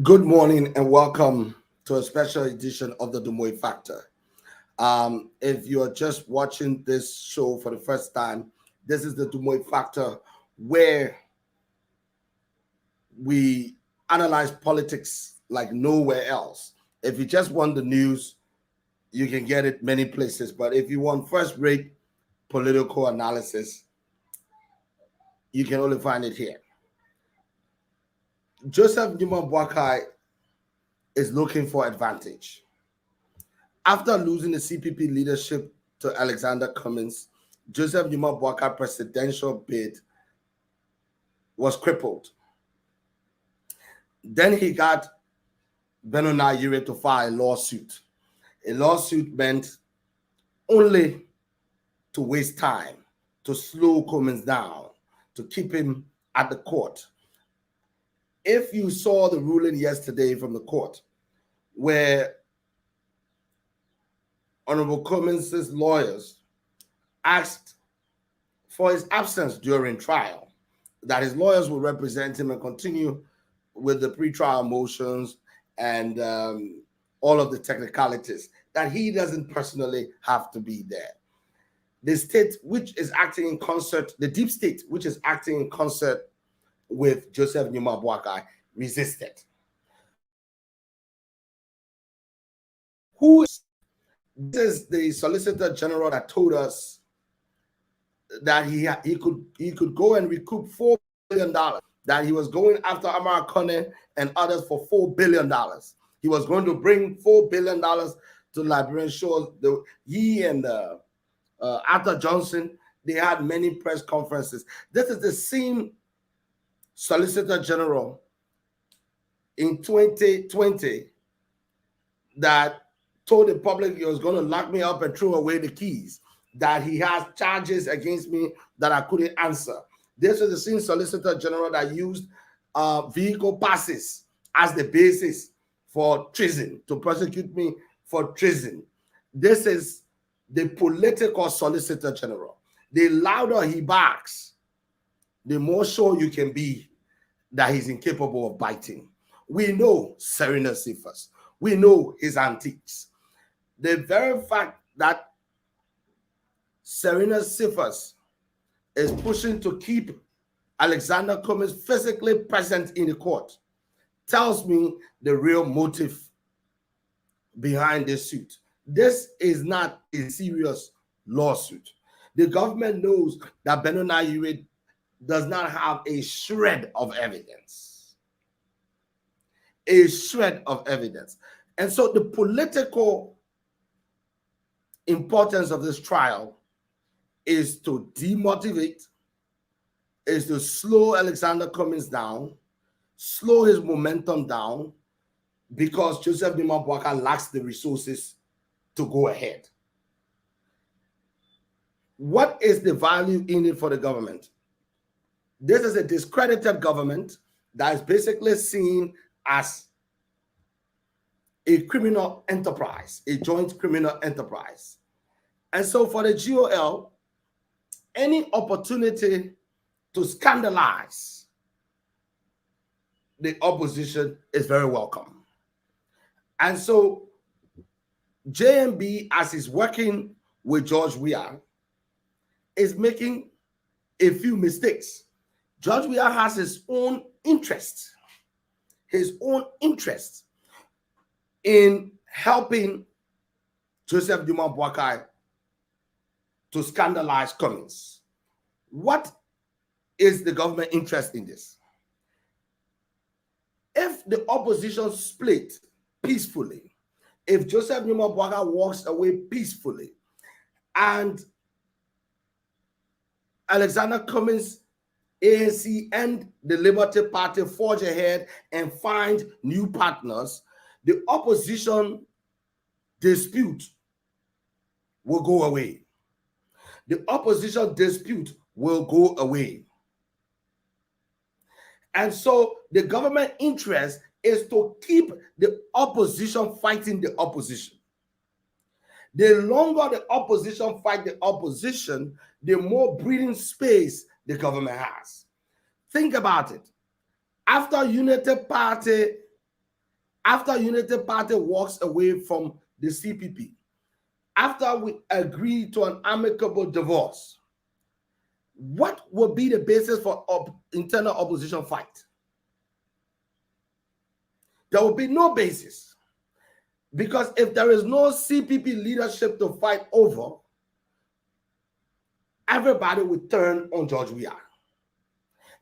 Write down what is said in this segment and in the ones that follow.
Good morning and welcome to a special edition of the Dumoy Factor. If you're just watching this show for the first time, this is the Dumoy Factor where we analyze politics like nowhere else. If you just want the news, you can get it many places. But if you want first rate political analysis, you can only find it here. Joseph Numa Boakai is looking for advantage. After losing the CPP leadership to Alexander Cummins, Joseph Numa Boakai presidential bid was crippled. Then he got Beno Nayire to file a lawsuit. A lawsuit meant only to waste time, to slow Cummins down, to keep him at the court. If you saw the ruling yesterday from the court, where Honorable Cummins' lawyers asked for his absence during trial, that his lawyers will represent him and continue with the pretrial motions and all of the technicalities, that he doesn't personally have to be there. The state, which is acting in concert, the deep state, which is acting in concert with Joseph Numa Boakai, resisted. This is the Solicitor General that told us that he could go and recoup $4 billion, that he was going after Amara Kone and others for $4 billion. He was going to bring $4 billion to Liberian shores. He and Arthur Johnson, they had many press conferences. This is the same Solicitor General in 2020 that told the public he was going to lock me up and throw away the keys, that he has charges against me that I couldn't answer. This is the same Solicitor General that used vehicle passes as the basis for treason, to prosecute me for treason. This is the political Solicitor General. The louder he barks, the more sure you can be that he's incapable of biting. We know Serena Cephas. We know his antiques. The very fact that Serena Cephas is pushing to keep Alexander Cummins physically present in the court tells me the real motive behind this suit. This is not a serious lawsuit. The government knows that Beno Nayire does not have a shred of evidence. A shred of evidence. And so the political importance of this trial is to demotivate, is to slow Alexander Cummins down, slow his momentum down, because Joseph Numa Boakai lacks the resources to go ahead. What is the value in it for the government? This is a discredited government that is basically seen as a criminal enterprise, a joint criminal enterprise. And so for the GOL, any opportunity to scandalize the opposition is very welcome. And so Jnb, as he's working with George Weah, is making a few mistakes. George Weah has his own interest in helping Joseph Numa Boakai to scandalize Cummins. What is the government interest in this? If the opposition split peacefully, if Joseph Numa Boakai walks away peacefully, and Alexander Cummins, ANC, and the Liberty Party forge ahead and find new partners, the opposition dispute will go away. The opposition dispute will go away. And so the government interest is to keep the opposition fighting the opposition. The longer the opposition fight the opposition, the more breathing space the government has. Think about it. After Unity Party after Unity Party walks away from the CPP, after we agree to an amicable divorce, what will be the basis for internal opposition fight? There will be no basis. Because if there is no CPP leadership to fight over, everybody will turn on George Weah.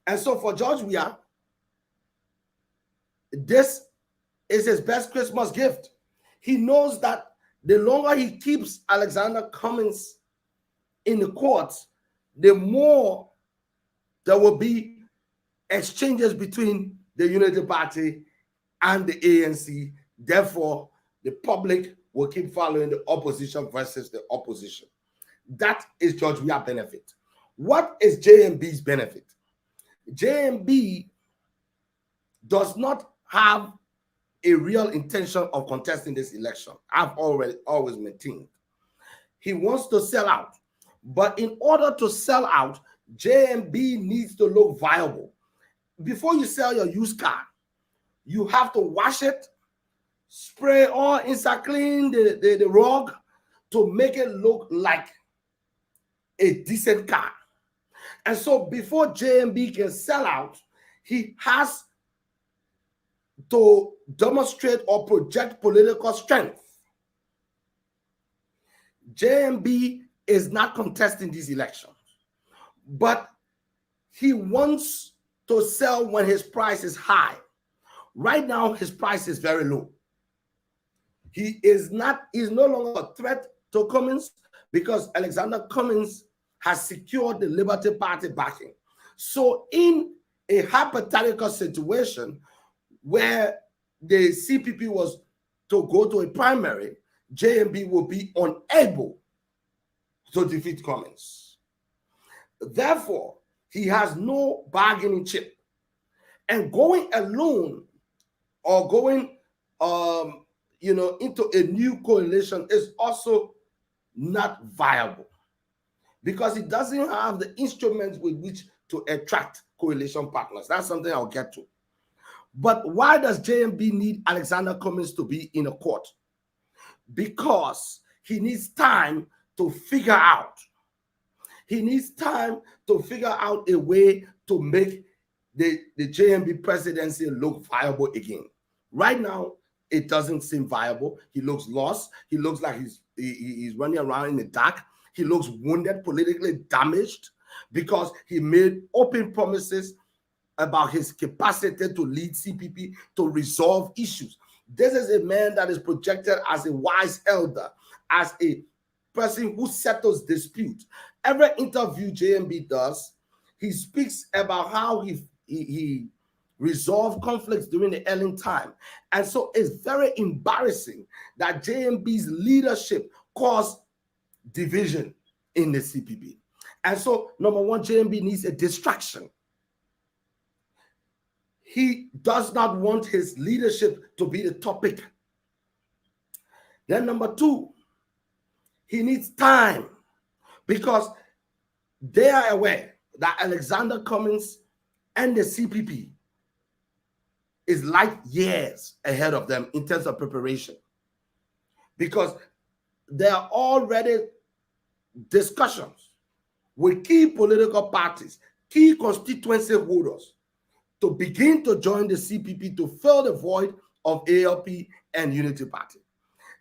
And so for George Weah, this is his best Christmas gift. He knows that the longer he keeps Alexander Cummings in the courts, the more there will be exchanges between the Unity Party and the ANC. Therefore, the public will keep following the opposition versus the opposition. That is George Weah's benefit. What is JMB's benefit? JMB does not have a real intention of contesting this election. I've always maintained. He wants to sell out. But in order to sell out, JMB needs to look viable. Before you sell your used car, you have to wash it, spray all inside, clean the rug to make it look like a decent car. And so before JMB can sell out, he has to demonstrate or project political strength. JMB is not contesting these elections, but he wants to sell when his price is high. Right now, his price is very low. He's no longer a threat to Cummings because Alexander Cummings has secured the Liberty Party backing. So in a hypothetical situation where the CPP was to go to a primary, JMB will be unable to defeat Cummings. Therefore, he has no bargaining chip. And going alone or going into a new coalition is also not viable because he doesn't have the instruments with which to attract coalition partners. That's something I'll get to. But why does JMB need Alexander Cummings to be in a court? Because he needs time to figure out. He needs time to figure out a way to make the JMB presidency look viable again. Right now, it doesn't seem viable. He looks lost. He looks like he's running around in the dark. He looks wounded, politically damaged, because he made open promises about his capacity to lead CPP to resolve issues. This is a man that is projected as a wise elder, as a person who settles disputes. Every interview JMB does, he speaks about how he resolved conflicts during the Ellen time. And so it's very embarrassing that JMB's leadership caused division in the CPP. And so, number one, JMB needs a distraction. He does not want his leadership to be the topic. Then number two, he needs time because they are aware that Alexander Cummings and the CPP is light years ahead of them in terms of preparation, because there are already discussions with key political parties, key constituency holders, to begin to join the CPP to fill the void of ALP and Unity Party.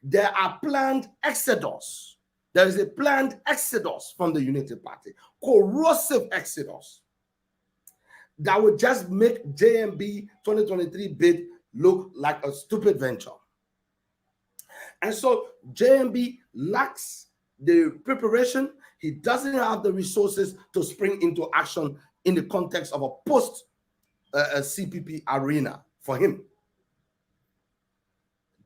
There are planned exodus. There is a planned exodus from the Unity Party, corrosive exodus, that would just make JMB 2023 bid look like a stupid venture. And so JMB lacks the preparation. He doesn't have the resources to spring into action in the context of a post CPP arena for him.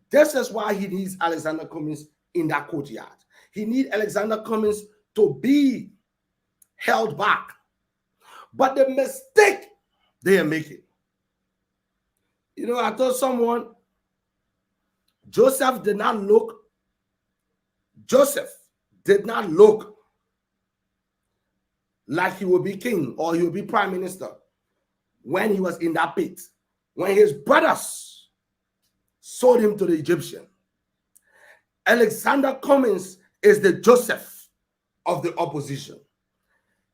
This is why he needs Alexander Cummings in that courtyard. He needs Alexander Cummings to be held back. But the mistake they are making, I told someone, Joseph did not look like he would be king or he would be prime minister when he was in that pit. When his brothers sold him to the Egyptian. Alexander Cummings is the Joseph of the opposition.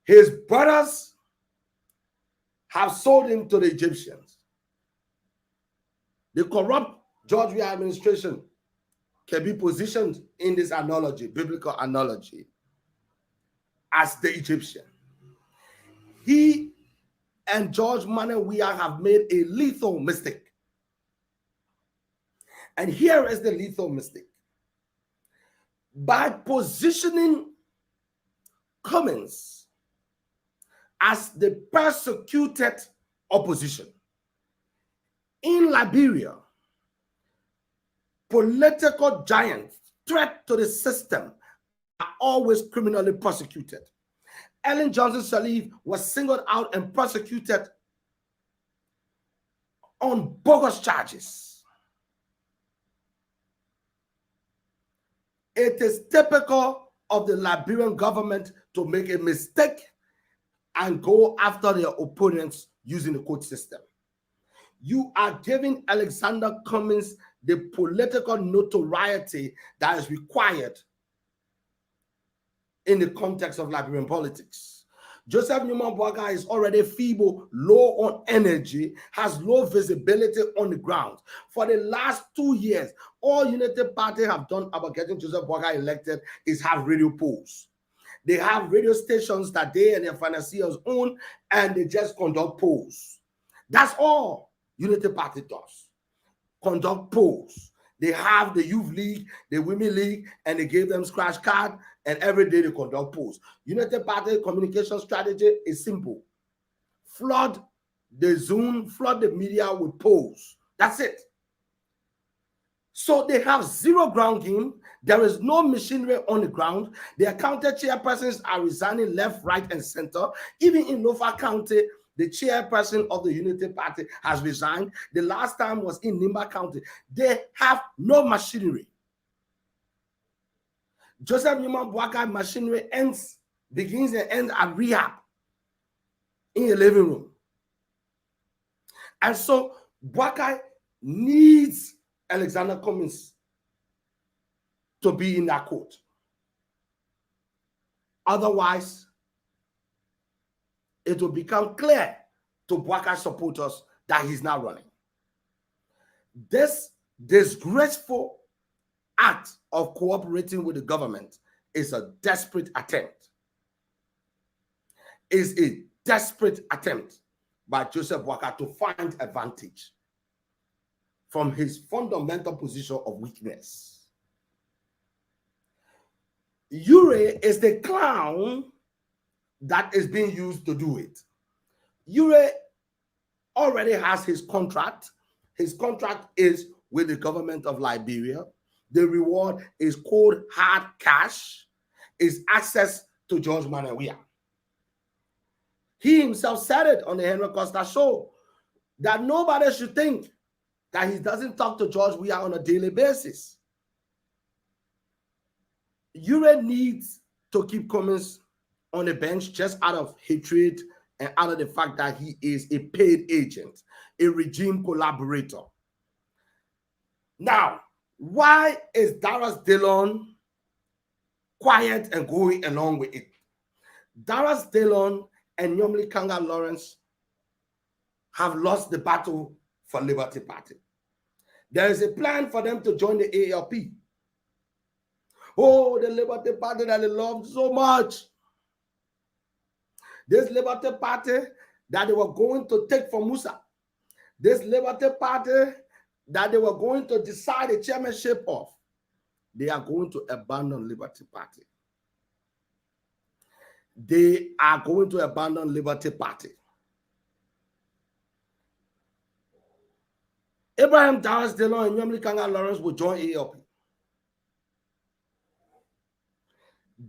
His brothers have sold him to the Egyptians. The corrupt George Weah administration can be positioned in this analogy, biblical analogy, as the Egyptian. He and George Manuel Weah have made a lethal mistake. And here is the lethal mistake. By positioning Cummings as the persecuted opposition in Liberia, political giants, threat to the system, are always criminally prosecuted. Ellen Johnson Sirleaf was singled out and prosecuted on bogus charges. It is typical of the Liberian government to make a mistake and go after their opponents using the court system. You are giving Alexander Cummings the political notoriety that is required in the context of Liberian politics. Joseph Newman Boakai is already feeble, low on energy, has low visibility on the ground. For the last 2 years, all Unity Party have done about getting Joseph Boakai elected is have radio polls. They have radio stations that they and their financiers own, and they just conduct polls. That's all Unity Party does. Conduct polls. They have the Youth League, the Women League, and they gave them scratch card, and every day they conduct polls. Unity Party communication strategy is simple. Flood the Zoom, flood the media with polls. That's it. So they have zero ground game. There is no machinery on the ground. Their county chairpersons are resigning left, right, and center. Even in Lofa County, the chairperson of the Unity Party has resigned. The last time was in Nimba County. They have no machinery. Joseph Newman Boakai machinery begins and ends at rehab in a living room. And so Boakai needs Alexander Cummings to be in that court. Otherwise, it will become clear to Boakai supporters that he's not running. This disgraceful act of cooperating with the government is a desperate attempt. Is a desperate attempt by Joseph Boakai to find advantage from his fundamental position of weakness. Ure is the clown that is being used to do it. Ure already has his contract. His contract is with the government of Liberia. The reward is cold hard cash, is access to George Manuel Weah. He himself said it on the Henry Costa show that nobody should think that he doesn't talk to George Weah on a daily basis. Ure needs to keep Cummings on the bench just out of hatred and out of the fact that he is a paid agent, a regime collaborator. Now, why is Darius Dillon quiet and going along with it? Darius Dillon and Nyomli Kanga Lawrence have lost the battle for Liberty Party. There is a plan for them to join the ALP. Oh, the Liberty Party that they love so much. This Liberty Party that they were going to take from Musa. This Liberty Party that they were going to decide the chairmanship of. They are going to abandon Liberty Party. They are going to abandon Liberty Party. Abraham Darius Dillon and Nyomli Kanga Lawrence will join ALP.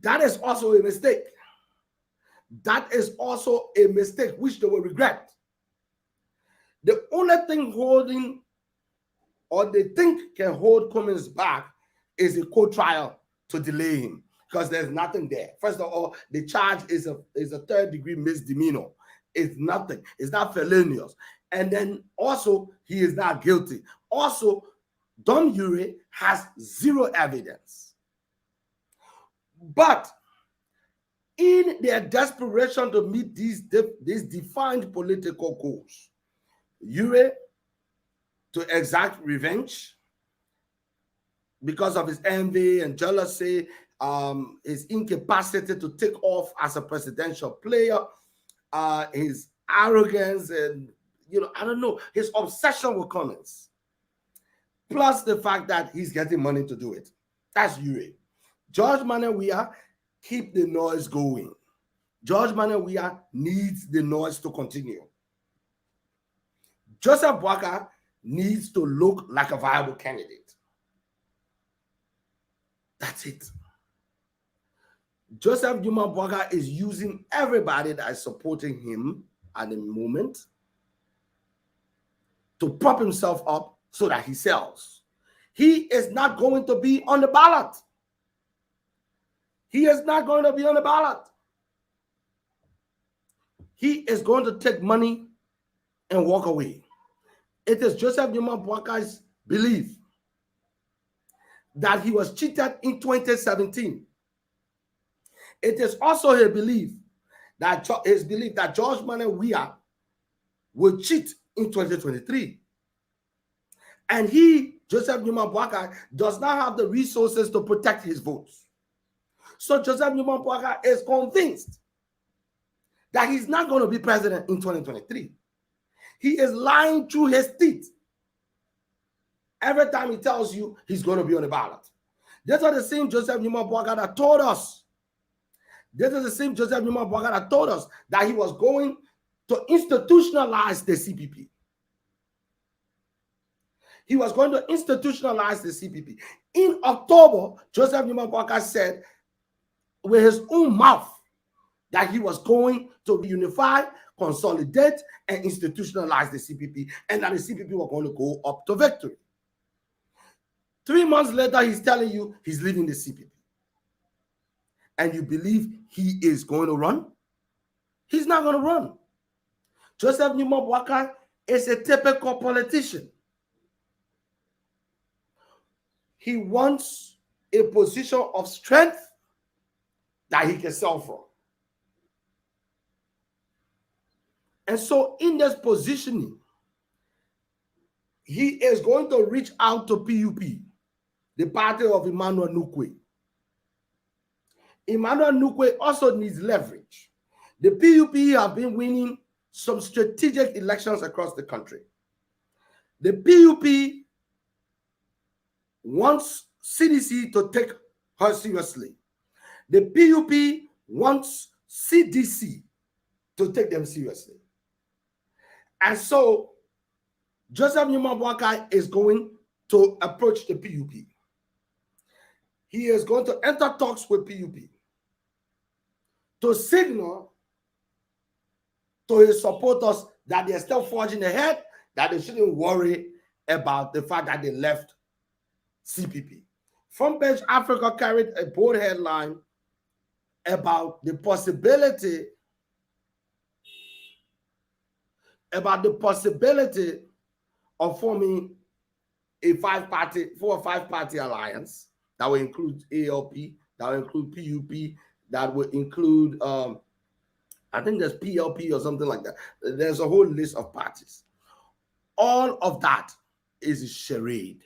That is also a mistake. That is also a mistake which they will regret. The only thing holding, or they think can hold Cummings back, is a court trial to delay him, because there's nothing there. First of all, the charge is a third-degree misdemeanor. It's nothing. It's not felonious. And then also, he is not guilty. Also, Don Ure has zero evidence. But in their desperation to meet these defined political goals, Ure, to exact revenge because of his envy and jealousy, his incapacity to take off as a presidential player, his arrogance, and I don't know, his obsession with comments, plus the fact that he's getting money to do it. That's Ure. George Manuel Weah, keep the noise going. George Manuel Weah needs the noise to continue. Joseph Boakai needs to look like a viable candidate. That's it. Joseph Numa Boakai is using everybody that is supporting him at the moment to prop himself up so that he sells. He is not going to be on the ballot. He is not going to be on the ballot. He is going to take money and walk away. It is Joseph Numa Boakai's belief that he was cheated in 2017. It is also his belief that George Manuel Weah will cheat in 2023. And he, Joseph Numa Boakai, does not have the resources to protect his votes. So Joseph Numa Boakai is convinced that he's not going to be president in 2023. He is lying through his teeth every time he tells you he's going to be on the ballot. These are the same Joseph Numa Boakai that told us. This is the same Joseph Numa Boakai that told us that he was going to institutionalize the CPP. He was going to institutionalize the CPP. In October, Joseph Numa Boakai said with his own mouth that he was going to unify, consolidate, and institutionalize the CPP, and that the CPP were going to go up to victory. 3 months later, he's telling you he's leaving the CPP. And you believe he is going to run? He's not going to run. Joseph Numa Boakai is a typical politician. He wants a position of strength that he can sell from. And so in this positioning, he is going to reach out to PUP, the party of Emmanuel Nukwe. Emmanuel Nukwe also needs leverage. The PUP have been winning some strategic elections across the country. The PUP wants CDC to take her seriously. The PUP wants CDC to take them seriously. And so Joseph Numa Boakai is going to approach the PUP. He is going to enter talks with PUP to signal to his supporters that they're still forging ahead, that they shouldn't worry about the fact that they left CPP. Front Page Africa carried a bold headline about the possibility of forming a 4 or 5 party alliance that will include ALP, that will include PUP, that will include I think there's PLP or something like that. There's a whole list of parties. All of that is a charade.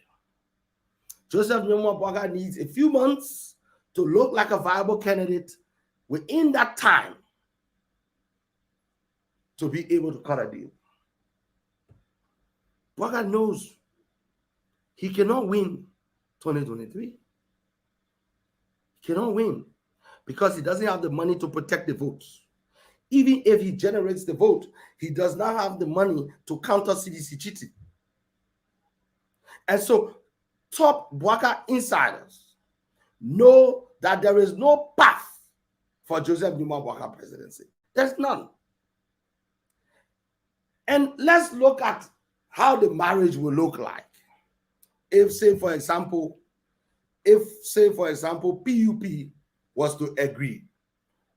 Joseph Numa Boakai needs a few months to look like a viable candidate within that time to be able to cut a deal. Boakai knows he cannot win 2023. He cannot win because he doesn't have the money to protect the votes. Even if he generates the vote, he does not have the money to counter CDC cheating. And so top Boakai insiders know that there is no path for Joseph Numa Boakai presidency. There's none. And let's look at how the marriage will look like. If, say, for example, PUP was to agree,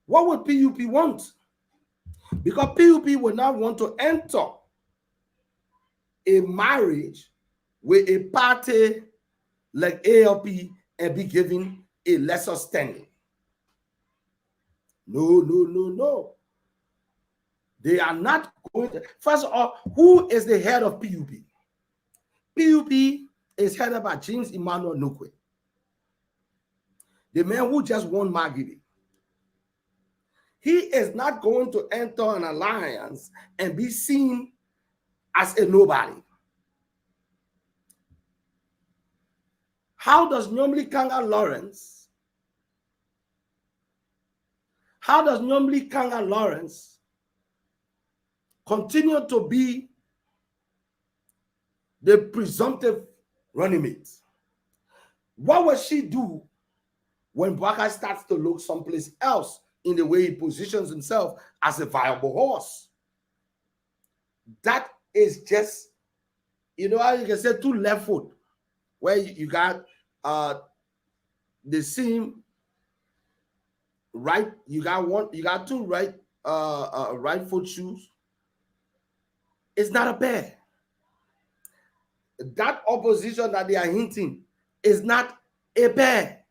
what would PUP want? Because PUP would not want to enter a marriage with a party like ALP and be given a lesser standing. No, no, no, no. They are not going to. First of all, who is the head of PUP? PUP is headed by James Emmanuel Nukwe, the man who just won Magidi. He is not going to enter an alliance and be seen as a nobody. How does normally Kanga Lawrence continue to be the presumptive running mate? What will she do when Bwaka starts to look someplace else in the way he positions himself as a viable horse? That is just, how you can say two left foot, where you got the same right, you got two right right foot shoes. It's not a pair. That opposition that they are hinting is not a pair.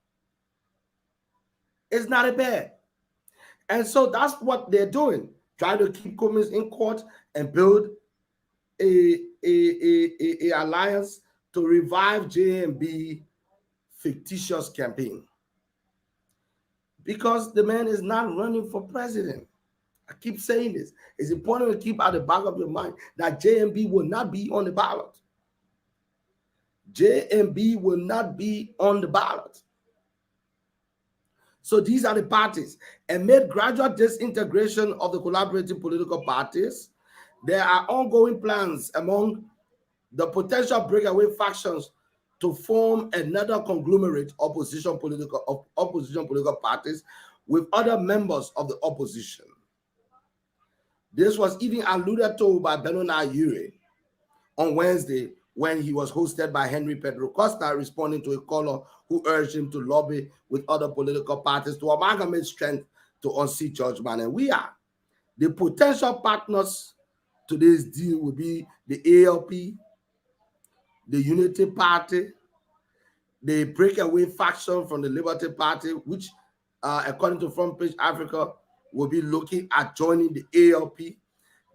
It's not a pair. And so that's what they're doing, trying to keep Cummins in court and build a alliance to revive JNB fictitious campaign. Because the man is not running for president. I keep saying this. It's important to keep at the back of your mind that JNB will not be on the ballot. JNB will not be on the ballot. So these are the parties. Amid gradual disintegration of the collaborating political parties, there are ongoing plans among the potential breakaway factions to form another conglomerate opposition political parties with other members of the opposition. This was even alluded to by Bernard Ayure on Wednesday when he was hosted by Henry Pedro Costa, responding to a caller who urged him to lobby with other political parties to amalgamate strength to unseat George Manenwia. The potential partners to this deal will be the ALP, the Unity Party, the breakaway faction from the Liberty Party, which, according to Front Page Africa, will be looking at joining the ALP.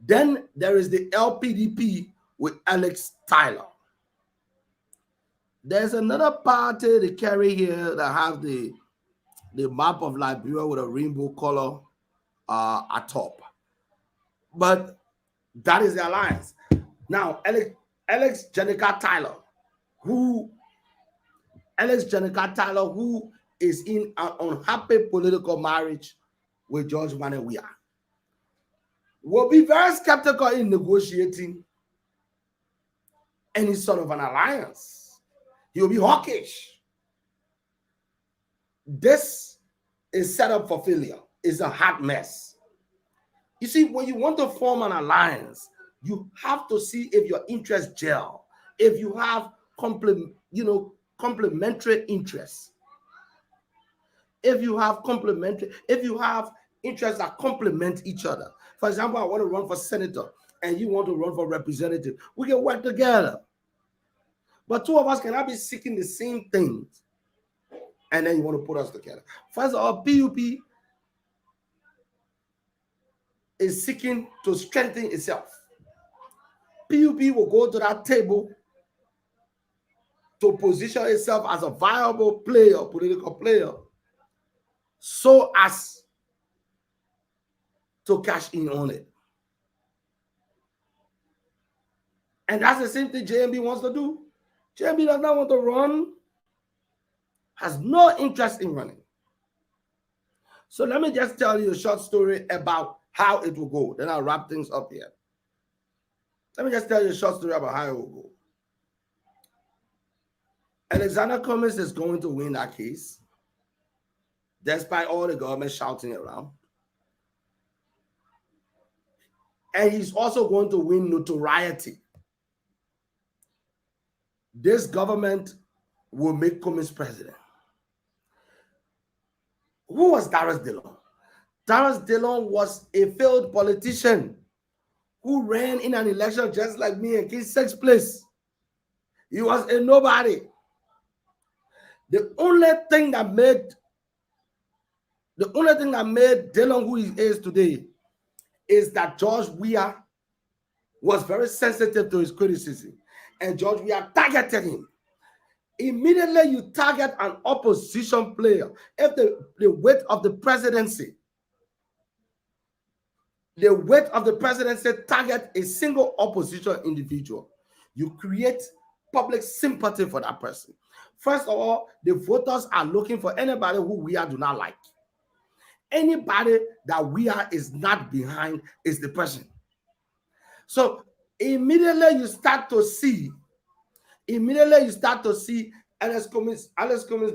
Then there is the LPDP with Alex Tyler. There's another party they carry here that have the map of Liberia with a rainbow color atop. But that is the alliance. Now, Alex Jenica Tyler, who is in an unhappy political marriage with George Manenwia, will be very skeptical in negotiating any sort of an alliance. He will be hawkish. This is set up for failure. It's a hot mess. You see, when you want to form an alliance, you have to see if your interests gel, if you have complementary interests. If you have interests that complement each other. For example, I want to run for senator and you want to run for representative. We can work together. But two of us cannot be seeking the same things. And then you want to put us together. First of all, PUP is seeking to strengthen itself. PUP will go to that table to position itself as a viable player, political player, so as to cash in on it. And that's the same thing JNB wants to do. JNB does not want to run, has no interest in running. So let me just tell you a short story about how it will go. Then I'll wrap things up here. Let me just tell you a short story about how it will go. Alexander Cummins is going to win that case, despite all the government shouting around. And he's also going to win notoriety. This government will make Cummins president. Who was Darius Dillon? Darius Dillon was a failed politician who ran in an election just like me and came sixth place. He was a nobody. The only thing that made Dylan who he is today is that George Weah was very sensitive to his criticism, and George Weah targeted him. Immediately you target an opposition player, if the weight of the presidency target a single opposition individual, you create public sympathy for that person. First of all, the voters are looking for anybody who Weah do not like. Anybody that Weah is not behind is the person. So immediately you start to see Alex Cummings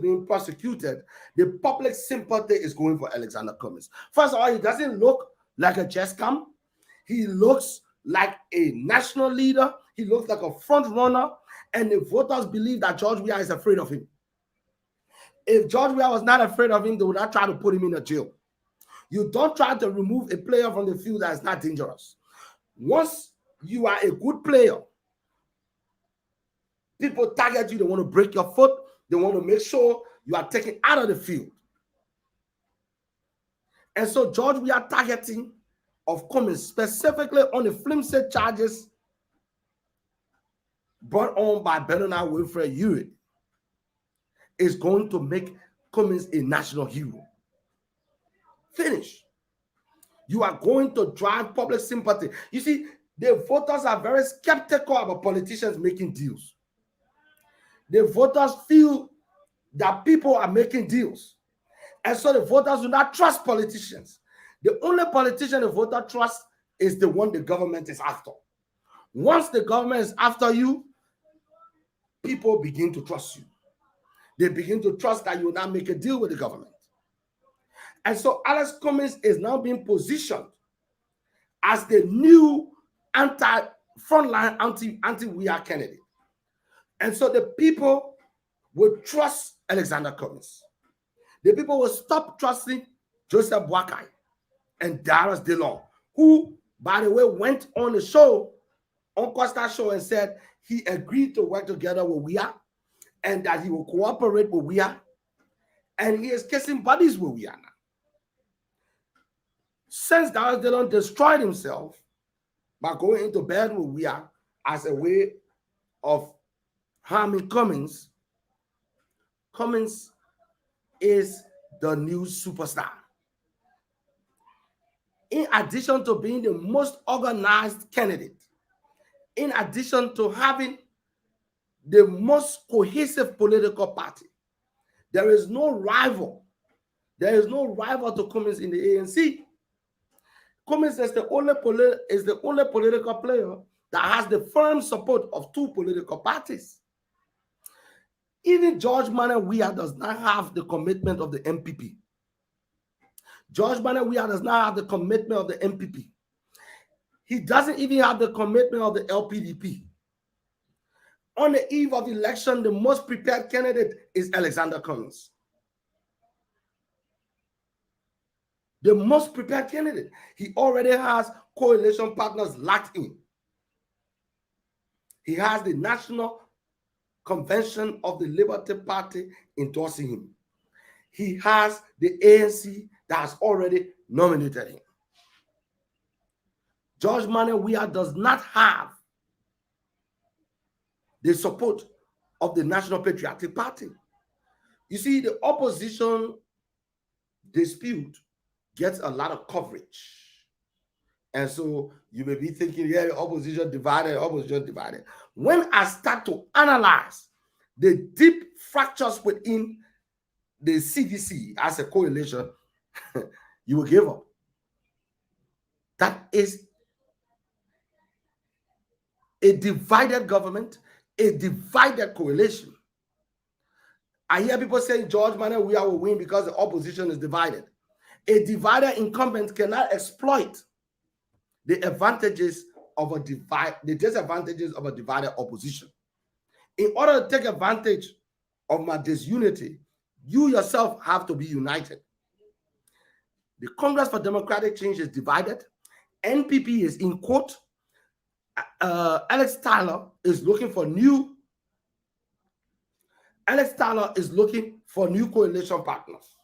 being prosecuted. The public sympathy is going for Alexander Cummings. First of all, he doesn't look like a chess cam. He looks like a national leader. He looks like a front runner, and the voters believe that George Weah is afraid of him. If George Weah was not afraid of him, they would not try to put him in a jail. You don't try to remove a player from the field that is not dangerous. Once you are a good player, people target you. They want to break your foot. They want to make sure you are taken out of the field. And so George Weah targeting of Cummings, specifically on the flimsy charges brought on by Bernard Wilfred Ewing, is going to make Cummings a national hero. Finish. You are going to drive public sympathy. You see, the voters are very skeptical about politicians making deals. The voters feel that people are making deals. And so the voters do not trust politicians. The only politician the voter trusts is the one the government is after. Once the government is after you, people begin to trust you. They begin to trust that you will not make a deal with the government. And so Alex Cummings is now being positioned as the new frontline anti-Weah candidate. And so the people will trust Alexander Cummings. The people will stop trusting Joseph Boakai and Darius Dillon, who, by the way, went on the show, on Costa's show, and said he agreed to work together with Weah and that he will cooperate with Weah, and he is kissing buddies with Weah now. Since Darius Dillon destroyed himself by going into bed with Weah as a way of harming Cummings, Cummings is the new superstar. In addition to being the most organized candidate, in addition to having the most cohesive political party, there is no rival. There is no rival to Cummings in the ANC. Cummings is the only political player that has the firm support of two political parties. Even George Manuel Weah does not have the commitment of the MPP. George Manuel Weah does not have the commitment of the MPP. He doesn't even have the commitment of the LPDP. On the eve of the election, the most prepared candidate is Alexander Cummings. The most prepared candidate. He already has coalition partners locked in. He has the National Convention of the Liberty Party endorsing him. He has the ANC that has already nominated him. George Manuel Weah does not have the support of the National Patriotic Party. You see, the opposition dispute gets a lot of coverage. And so you may be thinking, yeah, the opposition divided. When I start to analyze the deep fractures within the CDC as a coalition, you will give up. That is a divided government, a divided coalition. I hear people saying George Manuel Weah will win because the opposition is divided. A divided incumbent cannot exploit the advantages of the disadvantages of a divided opposition. In order to take advantage of my disunity, you yourself have to be united. The Congress for Democratic Change is divided. NPP is in court. Alex Tyler is looking for new Alex Tyler is looking for new coalition partners.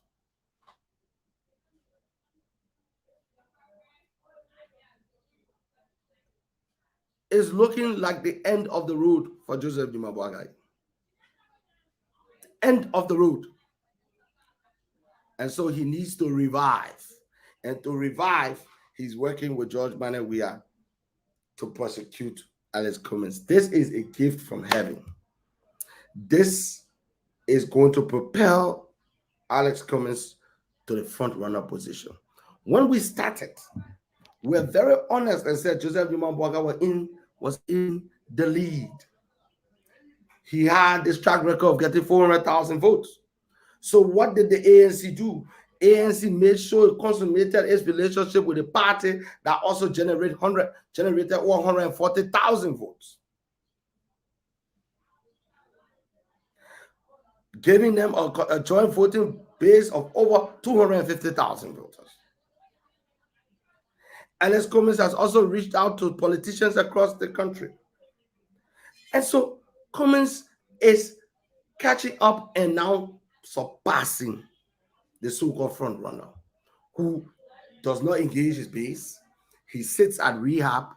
It's looking like the end of the road for Joseph Juma Boakai. End of the road. And so he needs to revive. And to revive, he's working with George Manawia to prosecute Alex Cummings. This is a gift from heaven. This is going to propel Alex Cummings to the front runner position. When we started, we were very honest and said Joseph Juma Boakai was in the lead. He had this track record of getting 400,000 votes. So what did the ANC do? ANC made sure it consummated its relationship with a party that also generated 140,000 votes, giving them a joint voting base of over 250,000 voters. Alex Cummings has also reached out to politicians across the country. And so Cummings is catching up and now surpassing the so-called front runner, who does not engage his base. He sits at rehab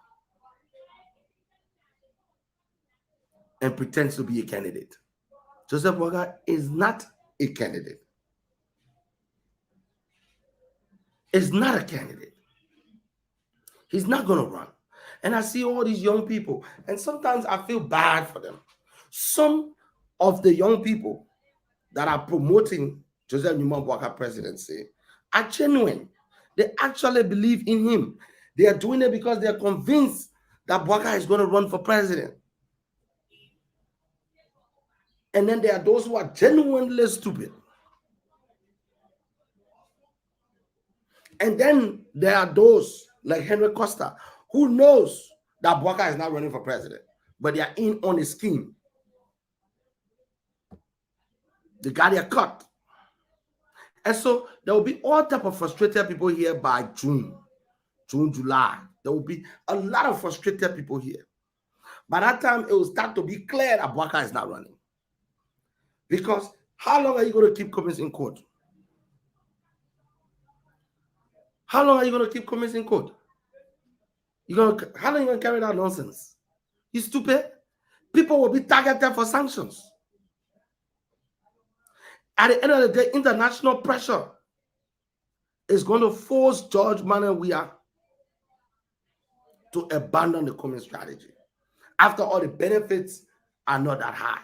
and pretends to be a candidate. Joseph Boakai is not a candidate. Is not a candidate. He's not going to run. And I see all these young people, and sometimes I feel bad for them. Some of the young people that are promoting Joseph Juma Boakai presidency are genuine. They actually believe in him. They are doing it because they are convinced that Boakai is going to run for president. And then there are those who are genuinely stupid. And then there are those like Henry Costa who knows that Boakai is not running for president, but they are in on a scheme. They got their cut. And so there will be all type of frustrated people here by June, July. There will be a lot of frustrated people here. By that time, it will start to be clear that Boakai is not running. Because how long are you going to keep Cummings in court? How long are you going to keep Cummings in court? How long are you going to carry that nonsense? You stupid. People will be targeted for sanctions. At the end of the day, international pressure is going to force George Manawia to abandon the Cummings strategy. After all, the benefits are not that high.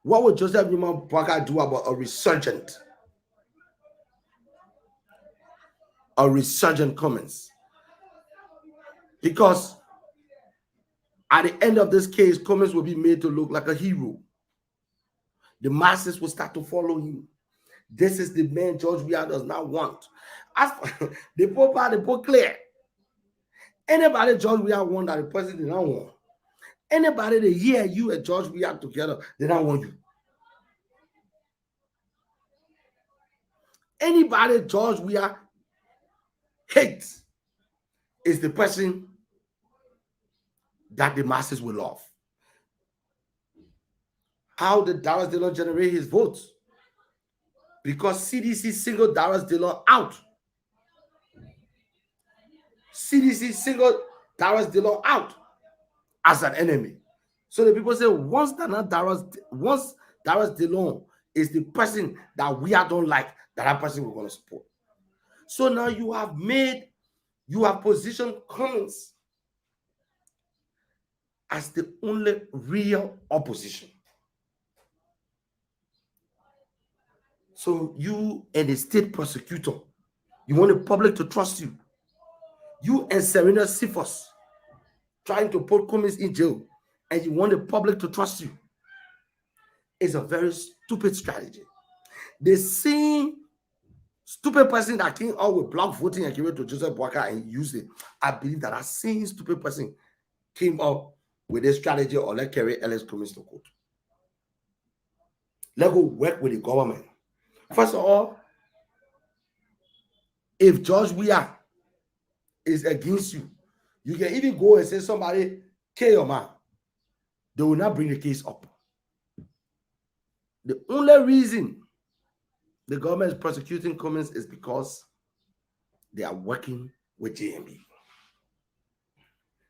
What would Joseph Juma Boakai do about a resurgent Cummings? Because at the end of this case, Cummings will be made to look like a hero. The masses will start to follow him. This is the man George Weah does not want. As for the Pope clear. Anybody George Weah want that the president did not want. Anybody that hear you and George Weah together, they don't want you. Anybody George Weah hates is the person that the masses will love. How did Darius Dillon generate his votes? Because CDC singled Darius Dillon out. CDC singled Darius Dillon out as an enemy. So the people say once Darius Dillon is the person that we don't like, that person we're going to support. So now you have positioned Cummings as the only real opposition. So you and the state prosecutor, you want the public to trust you. You and Serena Sifos trying to put Cummings in jail, and you want the public to trust you. It's a very stupid strategy. The same stupid person that came out with block voting and gave it to Joseph Boakai and used it, I believe that same stupid person came up with this strategy or let carry Alex Cummings to court. Let go work with the government. First of all, if George Weah is against you, you can even go and say somebody kill your man. They will not bring the case up. The only reason the government is prosecuting Cummins is because they are working with Jnb.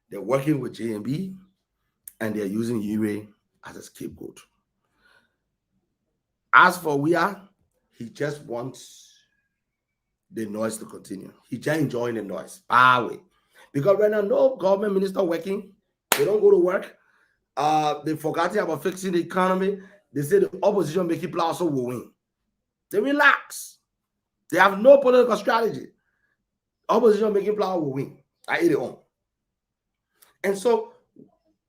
They're working with Jnb and they're using Yure as a scapegoat. As for Weah, he just wants the noise to continue. He just enjoying the noise. Because when I know government minister working, they don't go to work. They forgetting about fixing the economy. They say the opposition making plan also will win. They relax. They have no political strategy. Opposition making plan will win. I eat it on. And so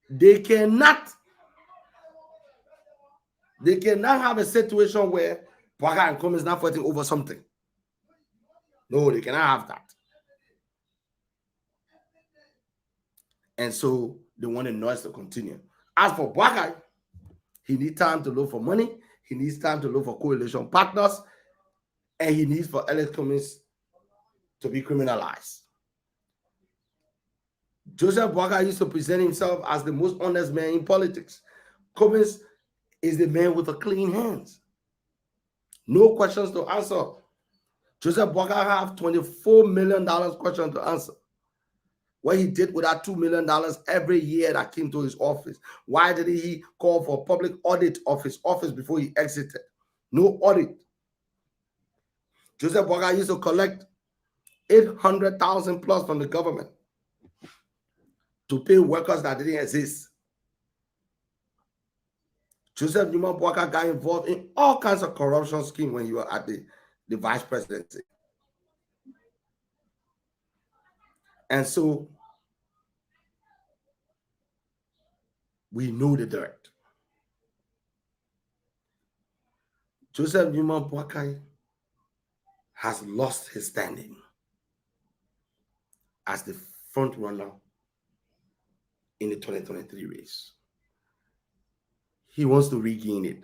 they cannot have a situation where Bwaka and Cummins not fighting over something. No, they cannot have that. And so they want the noise to continue. As for Bwaka, he needs time to look for money. He needs time to look for coalition partners. And he needs for Alex Cummins to be criminalized. Joseph Bwaka used to present himself as the most honest man in politics. Cummins is the man with the clean hands. No questions to answer. Joseph Bwaka have $24 million question to answer. What he did with that $2 million every year that came to his office. Why did he call for a public audit of his office before he exited? No audit. Joseph Bwaka used to collect $800,000 plus from the government to pay workers that didn't exist. Joseph Newman Bwaka got involved in all kinds of corruption schemes when you were at the vice presidency. And so we know the dirt. Joseph Newman Bwaka has lost his standing as the front runner in the 2023 race. He wants to regain it.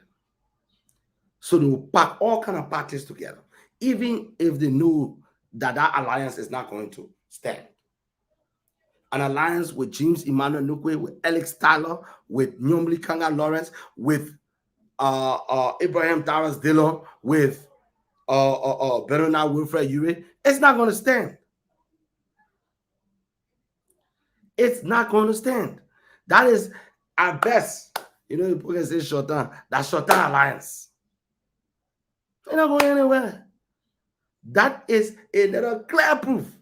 So they will pack all kinds of parties together, even if they know that that alliance is not going to stand. An alliance with James Emmanuel Nukwe, with Alex Tyler, with Nyomli Kanga Lawrence, with Abraham Towers Dillon, with Bernard Wilfred Ure. It's not going to stand. It's not going to stand. That is, at best, you know, people can say short-term, that's short-term alliance. They're not going anywhere. That is another clear proof.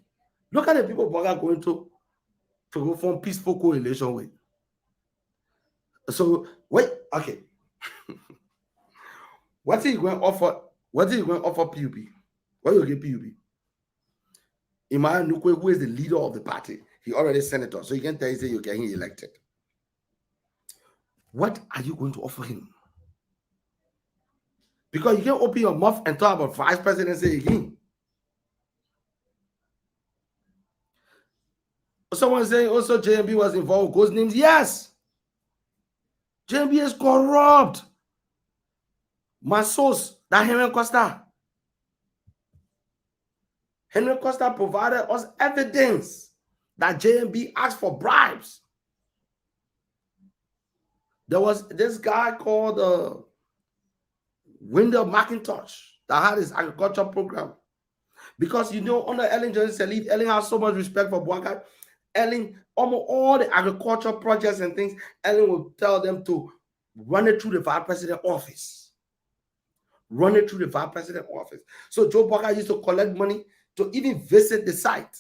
Look at the people Bwaka going to go form peaceful coalition with. So, wait, okay. What are you going to offer? What are you going to offer PUP? What will you get PUP? Emmanuel Nukwe, who is the leader of the party, he already senator, so you can tell you say you're getting elected. What are you going to offer him? Because you can't open your mouth and talk about vice presidency again. Someone saying also Jnb was involved with ghost names. Yes. Jnb is corrupt. My source, that Henry Costa. Henry Costa provided us evidence that Jnb asked for bribes. There was this guy called Wendell McIntosh that had his agriculture program. Because, you know, under Ellen Johnson Sirleaf, Ellen has so much respect for Bwaka. Ellen, almost all the agriculture projects and things, Ellen will tell them to run it through the vice president office. Run it through the vice president office. So Joe Bwaka used to collect money to even visit the site.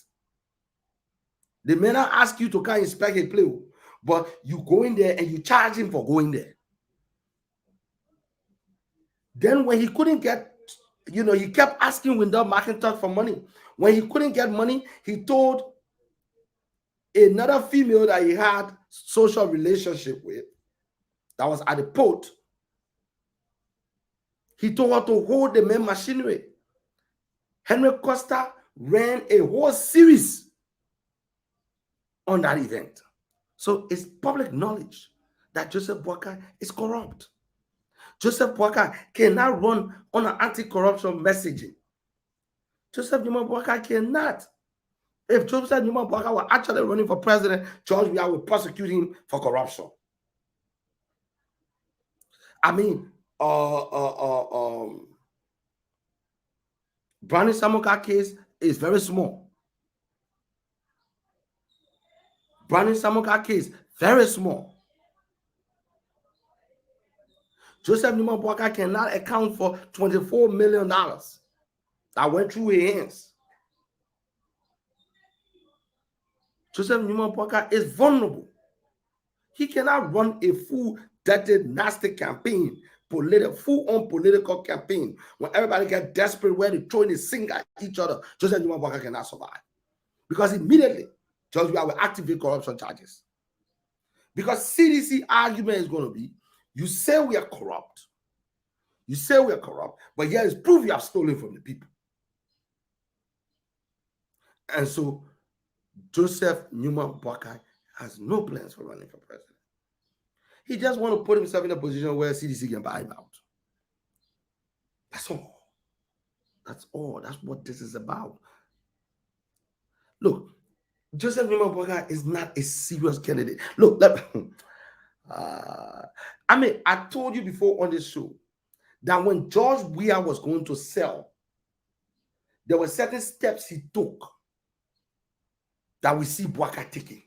They may not ask you to come inspect a place, but you go in there and you charge him for going there. Then when he couldn't get, you know, he kept asking Wendell McIntosh for money. When he couldn't get money, he told another female that he had social relationship with, that was at the port, he told her to hold the main machinery. Henry Costa ran a whole series on that event. So it's public knowledge that Joseph Bwaka is corrupt. Joseph Bwaka cannot run on an anti-corruption messaging. Joseph Newman Bwaka cannot. If Joseph Newman Bwaka were actually running for president, George Weah would prosecute him for corruption. I mean, Brownie Samuka case is very small. Brownie Samuka case, very small. Joseph Newman Walker cannot account for $24 million that went through his hands. Joseph Newman Walker is vulnerable. He cannot run a full, dirty, nasty campaign, full-on political campaign. When everybody gets desperate, where they throw in a sink at each other, Joseph Newman Walker cannot survive. Because immediately, George Weah will activate corruption charges. Because CDC argument is going to be, you say we are corrupt. You say we are corrupt, but here is proof you have stolen from the people. And so, Joseph Newman Walker has no plans for running for president. He just wants to put himself in a position where CDC can buy him out. That's all. That's all. That's what this is about. Look, Joseph Newman Walker is not a serious candidate. Look, I told you before on this show that when George Weah was going to sell, there were certain steps he took that we see Walker taking.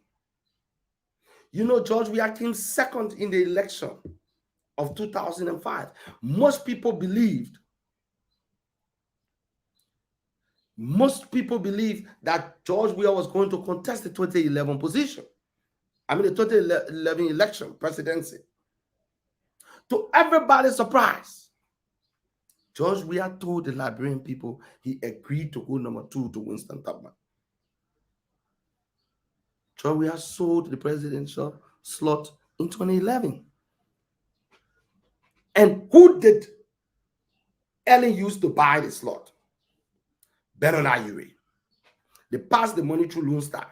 You know, George Weah came second in the election of 2005. Most people believed that George Weah was going to contest the 2011 position. The 2011 election, presidency. To everybody's surprise, George Weah told the Liberian people he agreed to go number 2 to Winston Tubman. George Weah sold the presidential slot in 2011. And who did Ellen use to buy the slot? Benon Ayure. They passed the money through Lone Star.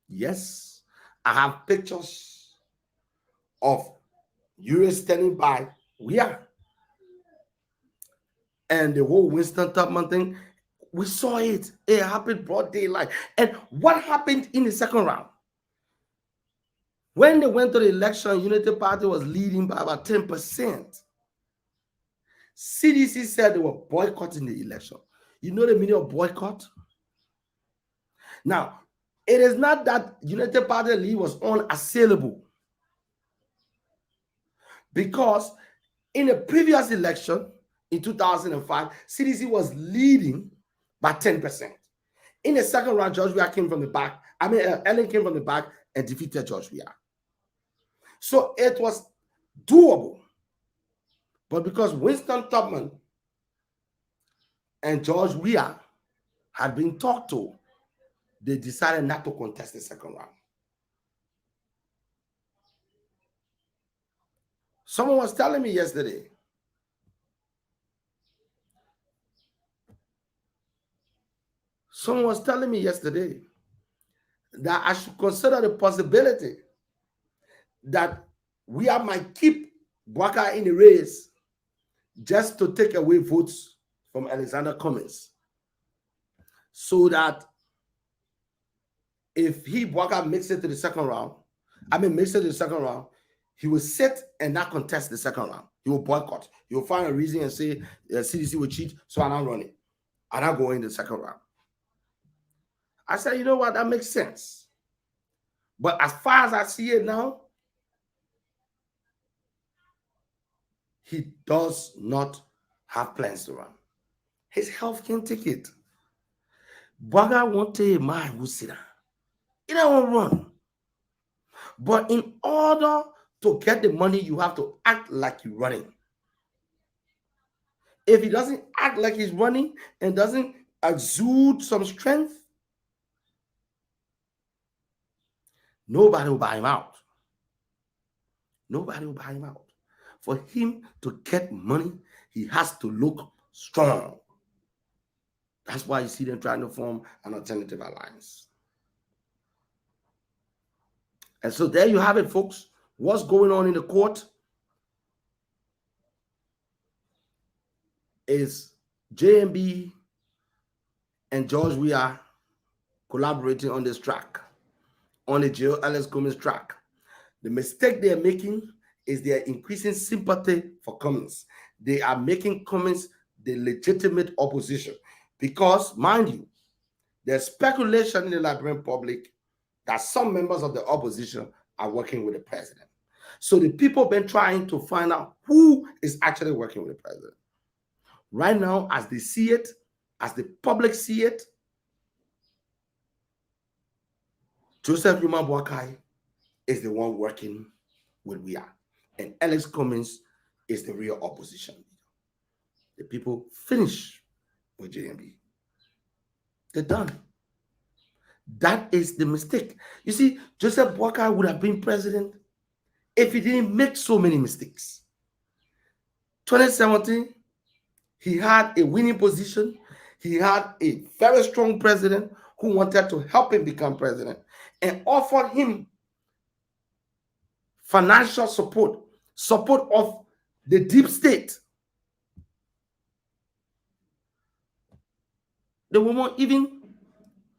Yes, I have pictures of Ayure standing by Weah. And the whole Winston Tubman thing, we saw it. It happened broad daylight. And what happened in the second round? When they went to the election, Unity Party was leading by about 10%. CDC said they were boycotting the election. You know the meaning of boycott? Now, it is not that Unity Party lead was unassailable. Because in the previous election, in 2005, CDC was leading by 10%. In the second round, George Weah came from the back. Ellen came from the back and defeated George Weah. So it was doable. But because Winston Tubman and George Weah had been talked to, they decided not to contest the second round. Someone was telling me yesterday that I should consider the possibility that Weah might keep Walker in the race just to take away votes from Alexander Cummings, so that if Walker makes it to the second round, he will sit and not contest the second round. He will boycott. He will find a reason and say CDC will cheat, so I'm not running. I'm not going in the second round. I said, you know what? That makes sense. But as far as I see it now, he does not have plans to run. His health can't take it. Walker won't tell a man who sit down. He don't run. But in order to get the money, you have to act like you're running. If he doesn't act like he's running and doesn't exude some strength, nobody will buy him out. Nobody will buy him out. For him to get money, he has to look strong. That's why you see them trying to form an alternative alliance. And so there you have it, folks. What's going on in the court is Jnb and George Weah collaborating on this track, on the J. Ellis Cummings track. The mistake they're making is they are increasing sympathy for Cummings. They are making Cummings the legitimate opposition because, mind you, there's speculation in the Liberian public that some members of the opposition are working with the president. So the people have been trying to find out who is actually working with the president. Right now, as they see it, as the public see it, Joseph Yuma Boakai is the one working with we are. And Alex Cummings is the real opposition. The people finish with Jnb. They're done. That is the mistake. You see, Joseph Boakai would have been president if he didn't make so many mistakes. 2017, he had a winning position. He had a very strong president who wanted to help him become president and offered him financial support of the deep state. The woman even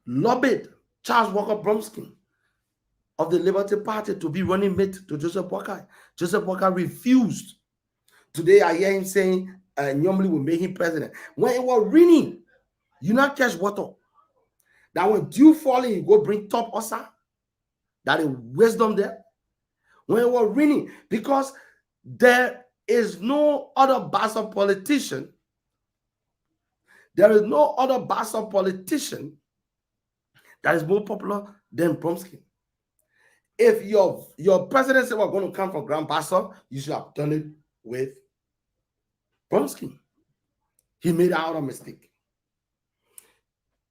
lobbied Charles Walker Bromsky of the Liberty Party to be running mate to Joseph Boakai. Joseph Boakai refused. Today I hear him saying Jnb will make him president. When it was raining, you not catch water. That when dew falling, you go bring top osa. That is wisdom there. When it was raining, because there is no other bastard politician. There is no other bastard politician that is more popular than Bromsky. If your presidency was going to come from Grand Bastard, you should have done it with Bromsky. He made out a mistake.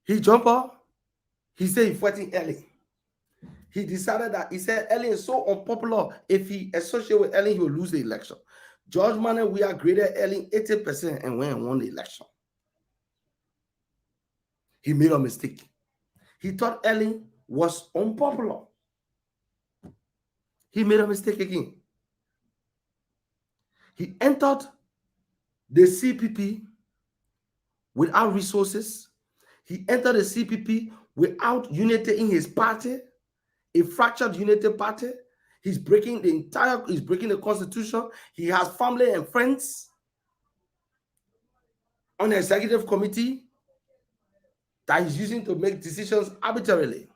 He jumped up. He said he's fighting Ellen. He decided that, he said Ellen is so unpopular. If he associates with Ellen, he will lose the election. George Manuel, we are graded Ellen 80% and went and won the election. He made a mistake. He thought Ellen was unpopular. He made a mistake again. He entered the CPP without resources. He entered the CPP without unity in his party, a fractured unity party. He's breaking the constitution. He has family and friends on the executive committee that he's using to make decisions arbitrarily.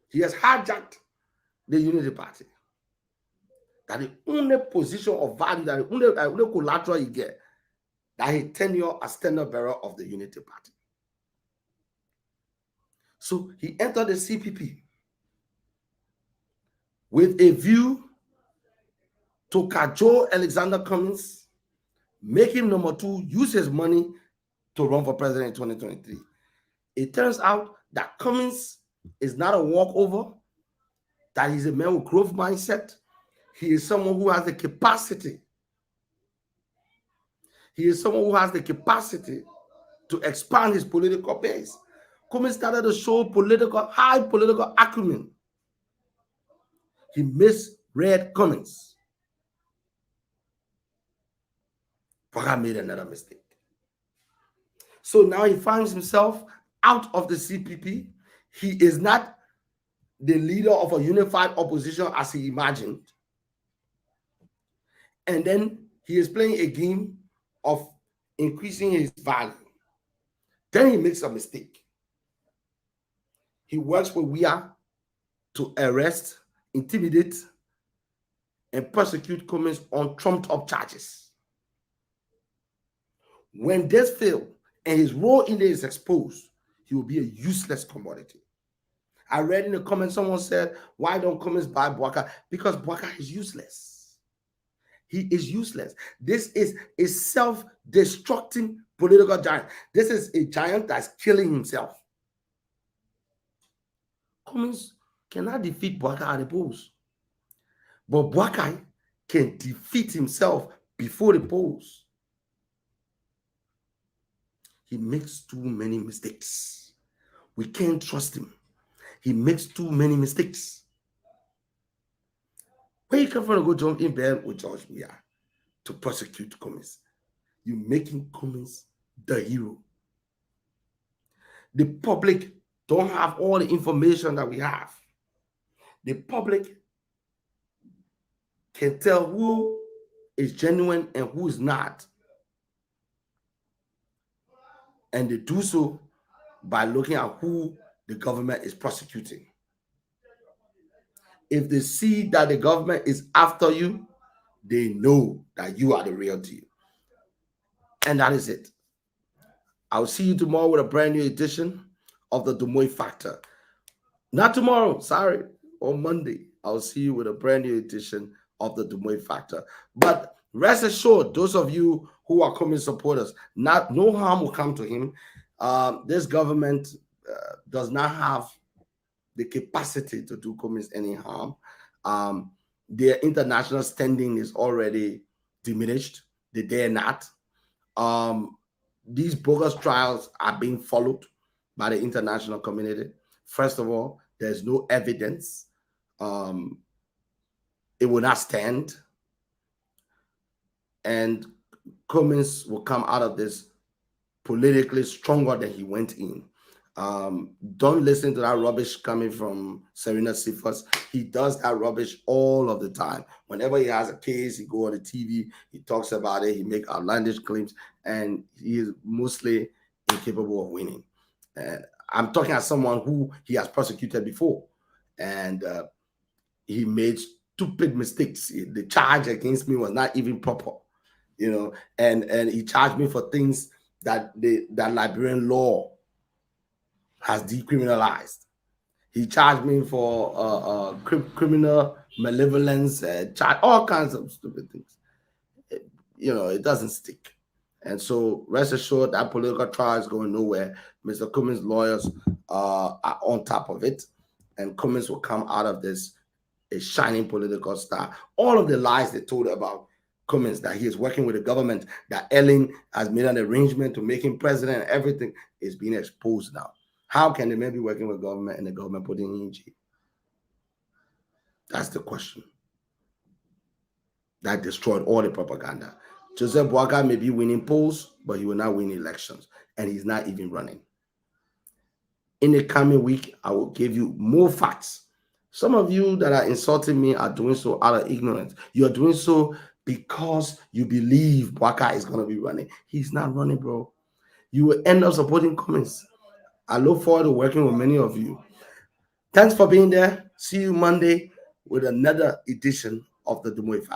He has hijacked the unity party. That the only position of value, that the only collateral you get, that he tenure as standard bearer of the unity party. So he entered the CPP with a view to cajole Alexander Cummings, make him number 2, use his money to run for president in 2023. It turns out that Cummings is not a walkover, that he's a man with growth mindset. He is someone who has the capacity. He is someone who has the capacity to expand his political base. Cummings started to show high political acumen. He misread Cummings. Boakai made another mistake. So now he finds himself out of the CPP. He is not the leader of a unified opposition as he imagined. And then he is playing a game of increasing his value. Then he makes a mistake. He works with WIA to arrest, intimidate, and persecute Cummings on trumped-up charges. When this fails and his role in there is exposed, he will be a useless commodity. I read in the comments, someone said, why don't Cummings buy Boakai? Because Boakai is useless. He is useless. This is a self-destructing political giant. This is a giant that's killing himself. Cummings cannot defeat Boakai at the polls. But Boakai can defeat himself before the polls. He makes too many mistakes. We can't trust him. He makes too many mistakes. When you come from to go jump in bed with George Weah to prosecute Cummings, you're making Cummings the hero. The public don't have all the information that we have. The public can tell who is genuine and who is not. And they do so by looking at who the government is prosecuting. If they see that the government is after you, they know that you are the real deal. And that is it. I'll see you tomorrow with a brand new edition of the Dumoy Factor. Not tomorrow, sorry, on Monday. I'll see you with a brand new edition of the Dumoy Factor. But rest assured, those of you who are coming supporters, no harm will come to him. This government does not have the capacity to do Cummins any harm. Their international standing is already diminished. They dare not. These bogus trials are being followed by the international community. First of all, there's no evidence. It will not stand. And Cummins will come out of this politically stronger than he went in. Don't listen to that rubbish coming from Serena Cephas. He does that rubbish all of the time. Whenever he has a case, he go on the TV, he talks about it, he make outlandish claims, and he is mostly incapable of winning. And I'm talking as someone who he has prosecuted before, and he made stupid mistakes. The charge against me was not even proper, and he charged me for things that Liberian law has decriminalized. He charged me for criminal malevolence, all kinds of stupid things. It doesn't stick. And so rest assured that political trial is going nowhere. Mr. Cummins' lawyers are on top of it, and Cummins will come out of this a shining political star. All of the lies they told about Cummins, that he is working with the government, that Ellen has made an arrangement to make him president, and everything is being exposed now. How can the man be working with government and the government putting him in jail? That's the question. That destroyed all the propaganda. Joseph Boakai may be winning polls, but he will not win elections, and he's not even running. In the coming week, I will give you more facts. Some of you that are insulting me are doing so out of ignorance. You are doing so because you believe Boakai is going to be running. He's not running, bro. You will end up supporting Cummins. I look forward to working with many of you. Thanks for being there. See you Monday with another edition of the Dumoy Fact.